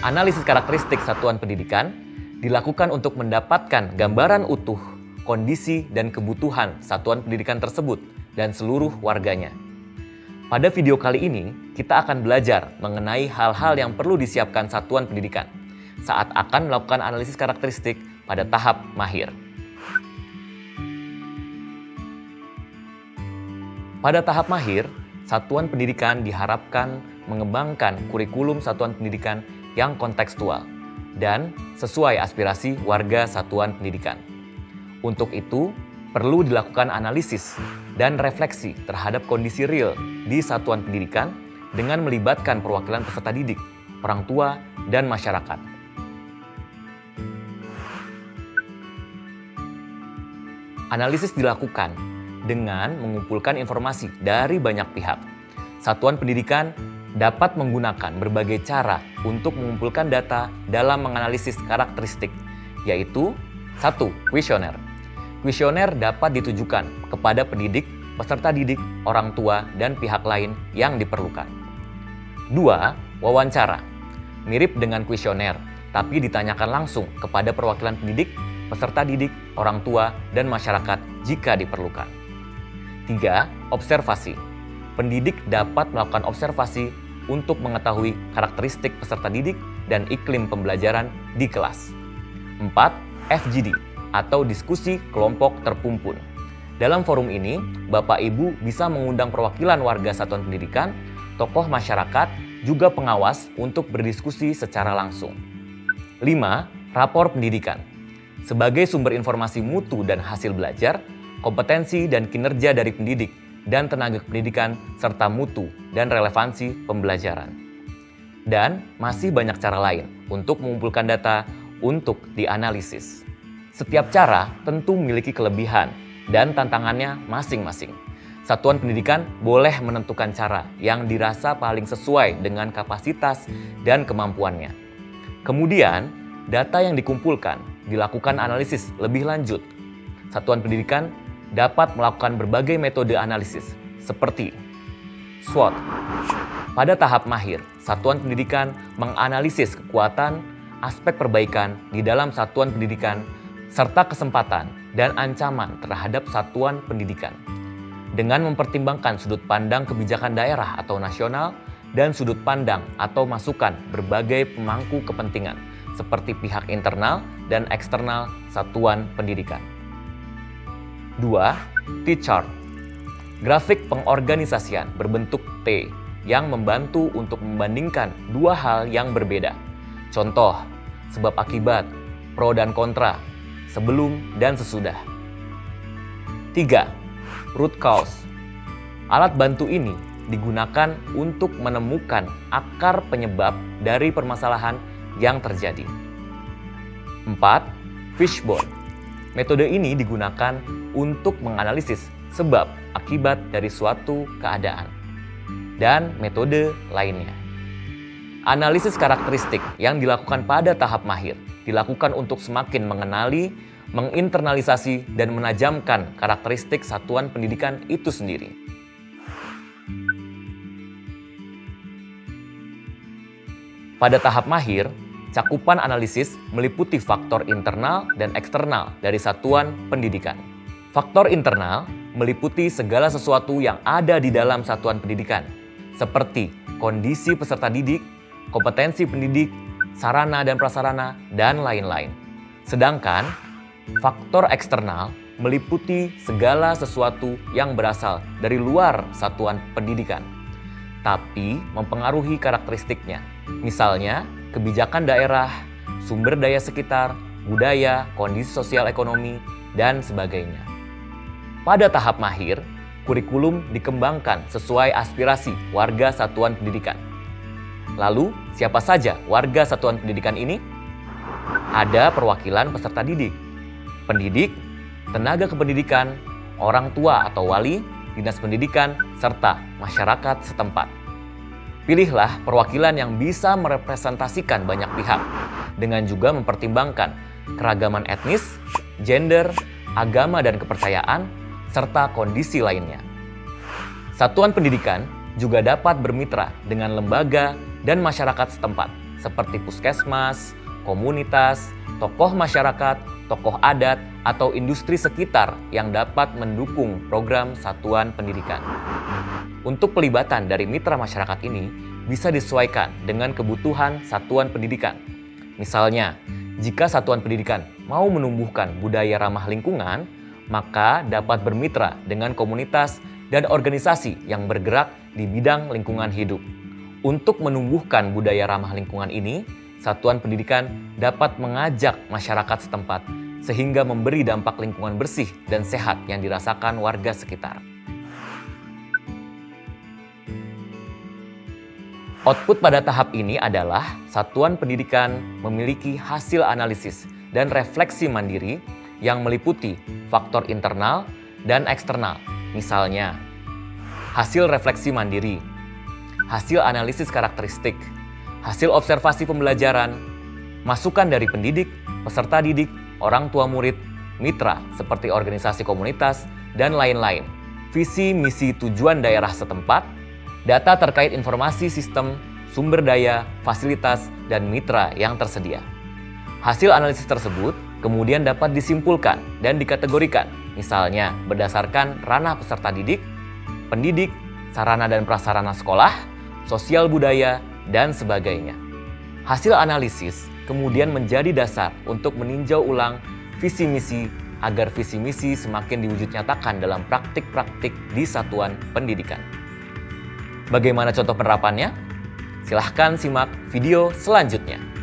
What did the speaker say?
Analisis karakteristik satuan pendidikan dilakukan untuk mendapatkan gambaran utuh kondisi dan kebutuhan satuan pendidikan tersebut dan seluruh warganya. Pada video kali ini, kita akan belajar mengenai hal-hal yang perlu disiapkan satuan pendidikan saat akan melakukan analisis karakteristik pada tahap mahir. Pada tahap mahir, satuan pendidikan diharapkan mengembangkan kurikulum satuan pendidikan yang kontekstual dan sesuai aspirasi warga satuan pendidikan. Untuk itu, perlu dilakukan analisis dan refleksi terhadap kondisi real di satuan pendidikan dengan melibatkan perwakilan peserta didik, orang tua, dan masyarakat. Analisis dilakukan dengan mengumpulkan informasi dari banyak pihak. Satuan pendidikan dapat menggunakan berbagai cara untuk mengumpulkan data dalam menganalisis karakteristik, yaitu 1. Kuesioner. Kuesioner dapat ditujukan kepada pendidik, peserta didik, orang tua, dan pihak lain yang diperlukan. 2. Wawancara. Mirip dengan kuesioner, tapi ditanyakan langsung kepada perwakilan pendidik, peserta didik, orang tua, dan masyarakat jika diperlukan. 3. Observasi. Pendidik dapat melakukan observasi untuk mengetahui karakteristik peserta didik dan iklim pembelajaran di kelas. 4. FGD atau diskusi kelompok terpumpun. Dalam forum ini, Bapak Ibu bisa mengundang perwakilan warga satuan pendidikan, tokoh masyarakat, juga pengawas untuk berdiskusi secara langsung. 5. Rapor pendidikan. Sebagai sumber informasi mutu dan hasil belajar, kompetensi dan kinerja dari pendidik dan tenaga pendidikan, serta mutu dan relevansi pembelajaran. Dan masih banyak cara lain untuk mengumpulkan data untuk dianalisis. Setiap cara tentu memiliki kelebihan dan tantangannya masing-masing. Satuan pendidikan boleh menentukan cara yang dirasa paling sesuai dengan kapasitas dan kemampuannya. Kemudian, data yang dikumpulkan dilakukan analisis lebih lanjut. Satuan pendidikan dapat melakukan berbagai metode analisis, seperti SWOT. Pada tahap mahir, satuan pendidikan menganalisis kekuatan, aspek perbaikan di dalam satuan pendidikan, serta kesempatan dan ancaman terhadap satuan pendidikan. Dengan mempertimbangkan sudut pandang kebijakan daerah atau nasional dan sudut pandang atau masukan berbagai pemangku kepentingan, seperti pihak internal dan eksternal satuan pendidikan. 2. T-chart. Grafik pengorganisasian berbentuk T yang membantu untuk membandingkan dua hal yang berbeda. Contoh, sebab akibat, pro dan kontra, sebelum dan sesudah. 3. Root cause. Alat bantu ini digunakan untuk menemukan akar penyebab dari permasalahan yang terjadi. 4. Fishbone. Metode ini digunakan untuk menganalisis sebab akibat dari suatu keadaan dan metode lainnya. Analisis karakteristik yang dilakukan pada tahap mahir dilakukan untuk semakin mengenali, menginternalisasi, dan menajamkan karakteristik satuan pendidikan itu sendiri. Pada tahap mahir, cakupan analisis meliputi faktor internal dan eksternal dari satuan pendidikan. Faktor internal meliputi segala sesuatu yang ada di dalam satuan pendidikan, seperti kondisi peserta didik, kompetensi pendidik, sarana dan prasarana, dan lain-lain. Sedangkan faktor eksternal meliputi segala sesuatu yang berasal dari luar satuan pendidikan, tapi mempengaruhi karakteristiknya. Misalnya, kebijakan daerah, sumber daya sekitar, budaya, kondisi sosial ekonomi, dan sebagainya. Pada tahap mahir, kurikulum dikembangkan sesuai aspirasi warga satuan pendidikan. Lalu, siapa saja warga satuan pendidikan ini? Ada perwakilan peserta didik, pendidik, tenaga kependidikan, orang tua atau wali, dinas pendidikan, serta masyarakat setempat. Pilihlah perwakilan yang bisa merepresentasikan banyak pihak, dengan juga mempertimbangkan keragaman etnis, gender, agama dan kepercayaan, serta kondisi lainnya. Satuan pendidikan juga dapat bermitra dengan lembaga dan masyarakat setempat seperti puskesmas, komunitas, tokoh masyarakat, tokoh adat, atau industri sekitar yang dapat mendukung program satuan pendidikan. Untuk pelibatan dari mitra masyarakat ini bisa disesuaikan dengan kebutuhan satuan pendidikan. Misalnya, jika satuan pendidikan mau menumbuhkan budaya ramah lingkungan, maka dapat bermitra dengan komunitas dan organisasi yang bergerak di bidang lingkungan hidup. Untuk menumbuhkan budaya ramah lingkungan ini, satuan pendidikan dapat mengajak masyarakat setempat sehingga memberi dampak lingkungan bersih dan sehat yang dirasakan warga sekitar. Output pada tahap ini adalah satuan pendidikan memiliki hasil analisis dan refleksi mandiri yang meliputi faktor internal dan eksternal. Misalnya, hasil refleksi mandiri, hasil analisis karakteristik, hasil observasi pembelajaran, masukan dari pendidik, peserta didik, orang tua murid, mitra seperti organisasi komunitas, dan lain-lain, visi misi tujuan daerah setempat, data terkait informasi sistem, sumber daya, fasilitas, dan mitra yang tersedia. Hasil analisis tersebut kemudian dapat disimpulkan dan dikategorikan, misalnya berdasarkan ranah peserta didik, pendidik, sarana dan prasarana sekolah, sosial budaya, dan sebagainya. Hasil analisis kemudian menjadi dasar untuk meninjau ulang visi misi agar visi misi semakin diwujud nyatakan dalam praktik-praktik di satuan pendidikan. Bagaimana contoh penerapannya? Silahkan simak video selanjutnya.